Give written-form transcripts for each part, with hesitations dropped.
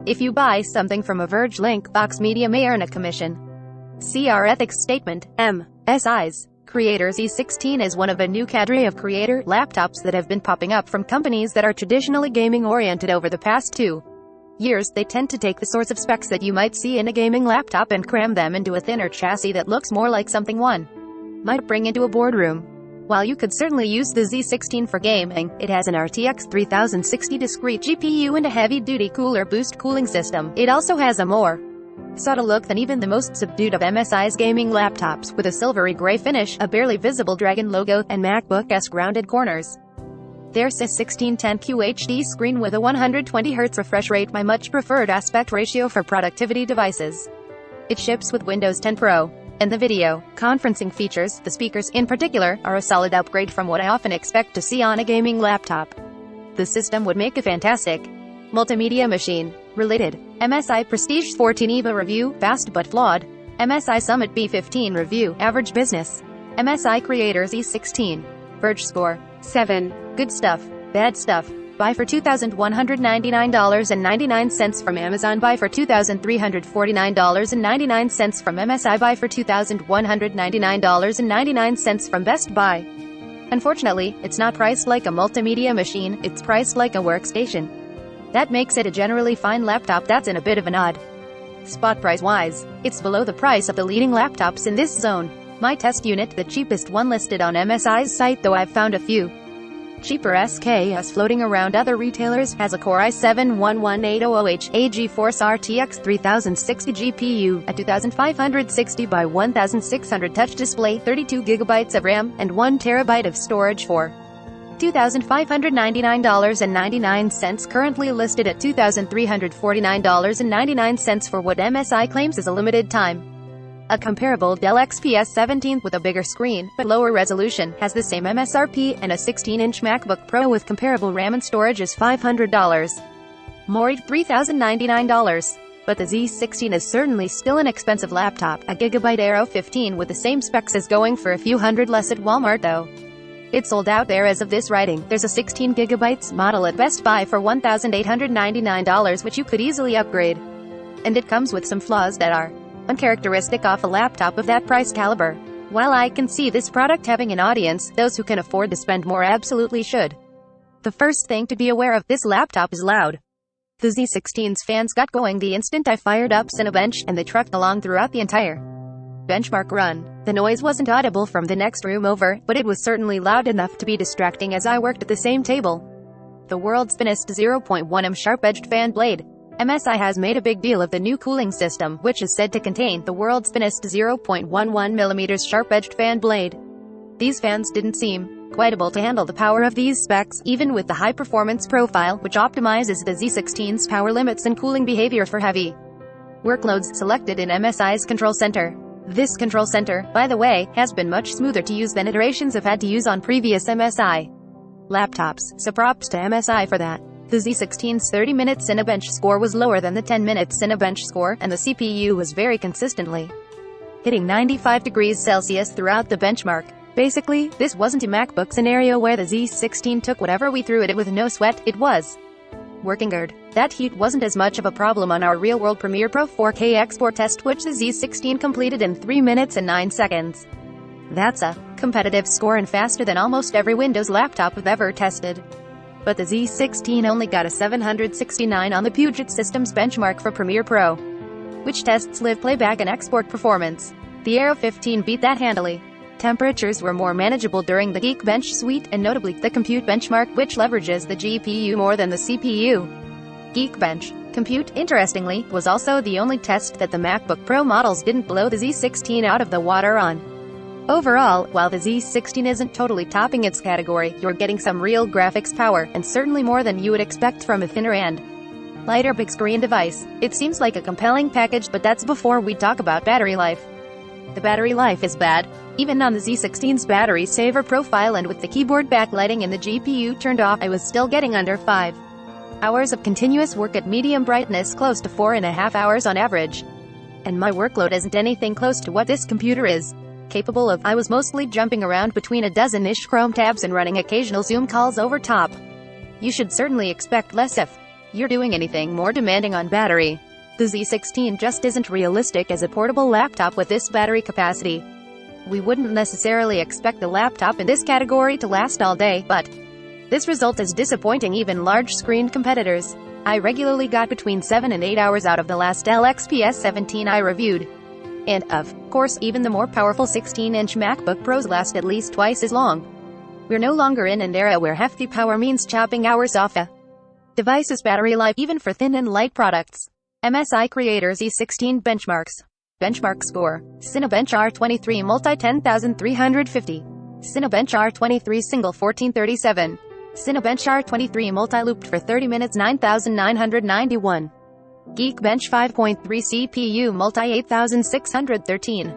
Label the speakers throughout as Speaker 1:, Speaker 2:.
Speaker 1: If you buy something from a Verge link, Vox Media may earn a commission. See our ethics statement. MSI's Creator Z16 is one of a new cadre of creator laptops that have been popping up from companies that are traditionally gaming-oriented over the past 2 years. They tend to take the sorts of specs that you might see in a gaming laptop and cram them into a thinner chassis that looks more like something one might bring into a boardroom. While you could certainly use the Z16 for gaming, it has an RTX 3060 discrete GPU and a heavy-duty cooler boost cooling system. It also has a more subtle look than even the most subdued of MSI's gaming laptops, with a silvery gray finish, a barely visible dragon logo, and MacBook-esque rounded corners. There's a 1610 QHD screen with a 120Hz refresh rate, my much preferred aspect ratio for productivity devices. It ships with Windows 10 Pro. And the video conferencing features, the speakers in particular, are a solid upgrade from what I often expect to see on a gaming laptop. The system would make a fantastic multimedia machine. Related: MSI Prestige 14 EVA review, fast but flawed. MSI Summit B15 review, average business. MSI Creator Z16. Verge score: 7. Good stuff, bad stuff. Buy for $2,199.99 from Amazon. Buy for $2,349.99 from MSI. Buy for $2,199.99 from Best Buy. Unfortunately, it's not priced like a multimedia machine, it's priced like a workstation. That makes it a generally fine laptop that's in a bit of an odd spot price-wise. It's below the price of the leading laptops in this zone. My test unit, the cheapest one listed on MSI's site, though I've found a few cheaper SKUs floating around other retailers, has a Core i7-11800H, a GeForce RTX 3060 GPU, a 2560 by 1600 touch display, 32GB of RAM, and 1TB of storage for $2,599.99, currently listed at $2,349.99 for what MSI claims is a limited time. A comparable Dell XPS 17 with a bigger screen, but lower resolution, has the same MSRP, and a 16-inch MacBook Pro with comparable RAM and storage is $500 more, $3,099. But the Z16 is certainly still an expensive laptop, a Gigabyte Aero 15 with the same specs is going for a few hundred less at Walmart though. It's sold out there as of this writing. There's a 16GB model at Best Buy for $1,899, which you could easily upgrade. And it comes with some flaws that are uncharacteristic of a laptop of that price caliber. While I can see this product having an audience, those who can afford to spend more absolutely should. The first thing to be aware of: this laptop is loud. The Z16's fans got going the instant I fired up Cinebench, and they trucked along throughout the entire benchmark run. The noise wasn't audible from the next room over, but it was certainly loud enough to be distracting as I worked at the same table. The world's thinnest 0.1mm sharp-edged fan blade. MSI has made a big deal of the new cooling system, which is said to contain the world's thinnest 0.11mm sharp-edged fan blade. These fans didn't seem quite able to handle the power of these specs, even with the high-performance profile, which optimizes the Z16's power limits and cooling behavior for heavy workloads, selected in MSI's control center. This control center, by the way, has been much smoother to use than iterations have had to use on previous MSI laptops, so props to MSI for that. The Z16's 30-minute Cinebench score was lower than the 10-minute Cinebench score, and the CPU was very consistently hitting 95 degrees Celsius throughout the benchmark. Basically, this wasn't a MacBook scenario where the Z16 took whatever we threw at it with no sweat. It was working good. That heat wasn't as much of a problem on our real-world Premiere Pro 4K export test, which the Z16 completed in 3 minutes and 9 seconds. That's a competitive score and faster than almost every Windows laptop we've ever tested. But the Z16 only got a 769 on the Puget Systems benchmark for Premiere Pro, which tests live playback and export performance. The Aero 15 beat that handily. Temperatures were more manageable during the Geekbench suite, and notably, the Compute benchmark, which leverages the GPU more than the CPU. Geekbench Compute, interestingly, was also the only test that the MacBook Pro models didn't blow the Z16 out of the water on. Overall, while the Z16 isn't totally topping its category, you're getting some real graphics power, and certainly more than you would expect from a thinner and lighter big screen device. It seems like a compelling package, but that's before we talk about battery life. The battery life is bad. Even on the Z16's battery saver profile and with the keyboard backlighting and the GPU turned off, I was still getting under 5 hours of continuous work at medium brightness, close to 4.5 hours on average. And my workload isn't anything close to what this computer is capable of. I was mostly jumping around between a dozen-ish Chrome tabs and running occasional Zoom calls over top. You should certainly expect less if you're doing anything more demanding on battery. The Z16 just isn't realistic as a portable laptop with this battery capacity. We wouldn't necessarily expect the laptop in this category to last all day, but this result is disappointing even large-screen competitors. I regularly got between 7 and 8 hours out of the last Dell XPS 17 I reviewed. And, of course, even the more powerful 16-inch MacBook Pros last at least twice as long. We're no longer in an era where hefty power means chopping hours off a device's battery life, even for thin and light products. MSI Creator Z16 benchmarks. Benchmark score. Cinebench R23 Multi 10,350. Cinebench R23 Single 1437. Cinebench R23 Multi looped for 30 minutes 9,991. Geekbench 5.3 CPU Multi 8,613.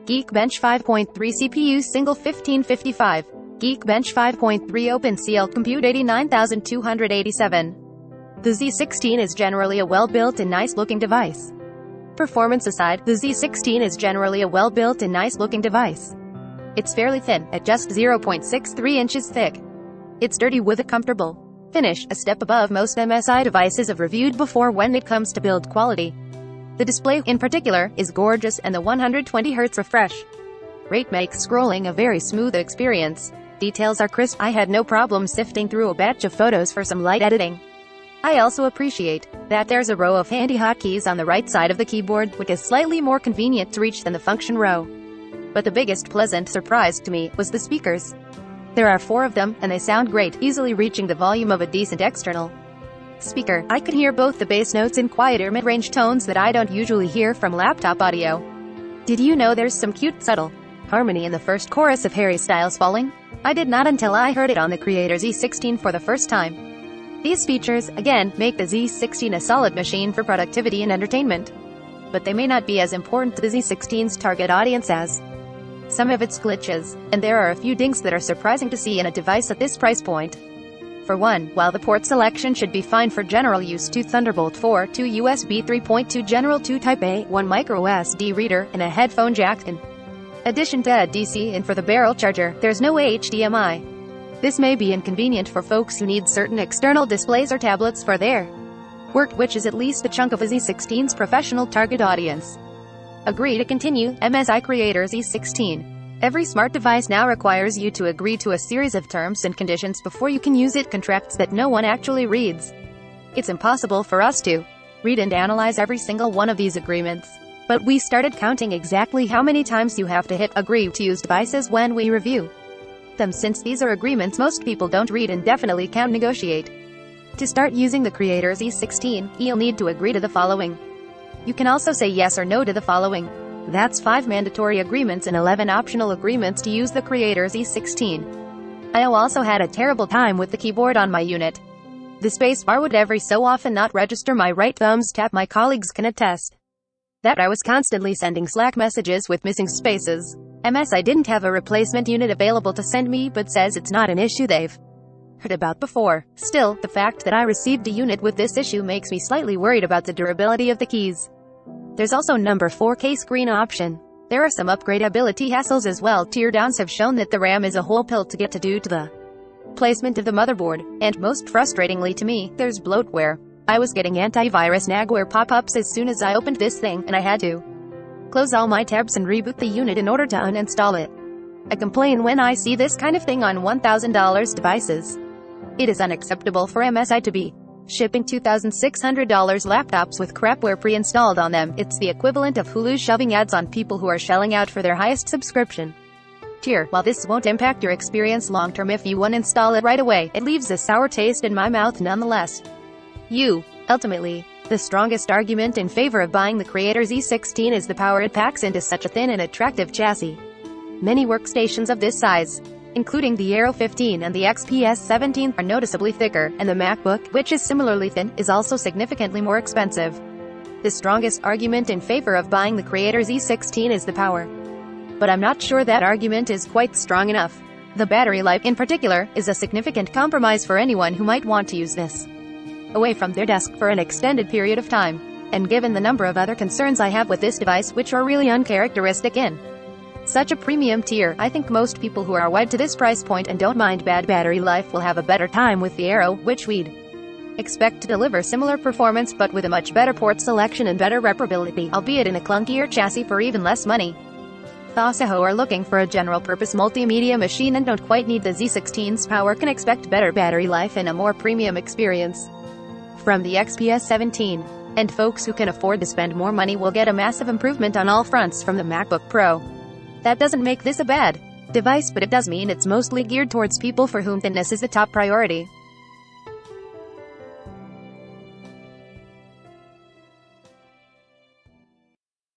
Speaker 1: Geekbench 5.3 CPU Single 1555. Geekbench 5.3 OpenCL Compute 89,287. The Z16 is generally a well-built and nice-looking device. Performance aside, the Z16 is generally a well-built and nice-looking device. It's fairly thin, at just 0.63 inches thick. It's sturdy with a comfortable finish, a step above most MSI devices I've reviewed before when it comes to build quality. The display, in particular, is gorgeous, and the 120Hz refresh rate makes scrolling a very smooth experience. Details are crisp. I had no problem sifting through a batch of photos for some light editing. I also appreciate that there's a row of handy hotkeys on the right side of the keyboard, which is slightly more convenient to reach than the function row. But the biggest pleasant surprise to me was the speakers. There are 4 of them, and they sound great, easily reaching the volume of a decent external speaker. I could hear both the bass notes and quieter mid-range tones that I don't usually hear from laptop audio. Did you know there's some cute, subtle harmony in the first chorus of Harry Styles' Falling? I did not until I heard it on the Creator Z16 for the first time. These features, again, make the Z16 a solid machine for productivity and entertainment. But they may not be as important to the Z16's target audience as some of its glitches, and there are a few dings that are surprising to see in a device at this price point. For one, while the port selection should be fine for general use, 2 Thunderbolt 4, 2 USB 3.2 General 2 Type-A, 1 microSD reader, and a headphone jack, in addition to a DC in for the barrel charger, there's no HDMI. This may be inconvenient for folks who need certain external displays or tablets for their work, which is at least a chunk of a Z16's professional target audience. Agree to continue. MSI Creator Z16. Every smart device now requires you to agree to a series of terms and conditions before you can use it, contracts that no one actually reads. It's impossible for us to read and analyze every single one of these agreements. But we started counting exactly how many times you have to hit agree to use devices when we review them, since these are agreements most people don't read and definitely can't negotiate. To start using the Creator Z16, you'll need to agree to the following. You can also say yes or no to the following. That's 5 mandatory agreements and 11 optional agreements to use the Creator Z16. I also had a terrible time with the keyboard on my unit. The space bar would every so often not register my right thumb's tap. My colleagues can attest that I was constantly sending Slack messages with missing spaces. MSI didn't have a replacement unit available to send me, but says it's not an issue they've heard about before. Still, the fact that I received a unit with this issue makes me slightly worried about the durability of the keys. There's also number 4K screen option. There are some upgradability hassles as well. Teardowns have shown that the RAM is a whole pill to get to due to the placement of the motherboard, and most frustratingly to me, there's bloatware. I was getting antivirus nagware pop-ups as soon as I opened this thing, and I had to close all my tabs and reboot the unit in order to uninstall it. I complain when I see this kind of thing on $1,000 devices. It is unacceptable for MSI to be shipping $2,600 laptops with crapware pre-installed on them. It's the equivalent of Hulu shoving ads on people who are shelling out for their highest subscription tier. While this won't impact your experience long-term if you uninstall it right away, it leaves a sour taste in my mouth nonetheless. Ultimately, the strongest argument in favor of buying the Creator Z16 is the power it packs into such a thin and attractive chassis. Many workstations of this size, including the Aero 15 and the XPS 17, are noticeably thicker, and the MacBook, which is similarly thin, is also significantly more expensive. The strongest argument in favor of buying the Creator Z16 is the power. But I'm not sure that argument is quite strong enough. The battery life, in particular, is a significant compromise for anyone who might want to use this away from their desk for an extended period of time. And given the number of other concerns I have with this device, which are really uncharacteristic in such a premium tier, I think most people who are wide to this price point and don't mind bad battery life will have a better time with the Aero, which we'd Expect to deliver similar performance but with a much better port selection and better reparability, albeit in a clunkier chassis for even less money. Those who are looking for a general-purpose multimedia machine and don't quite need the Z16's power can expect better battery life and a more premium experience from the XPS 17. And folks who can afford to spend more money will get a massive improvement on all fronts from the MacBook Pro. That doesn't make this a bad device, but it does mean it's mostly geared towards people for whom thinness is the top priority.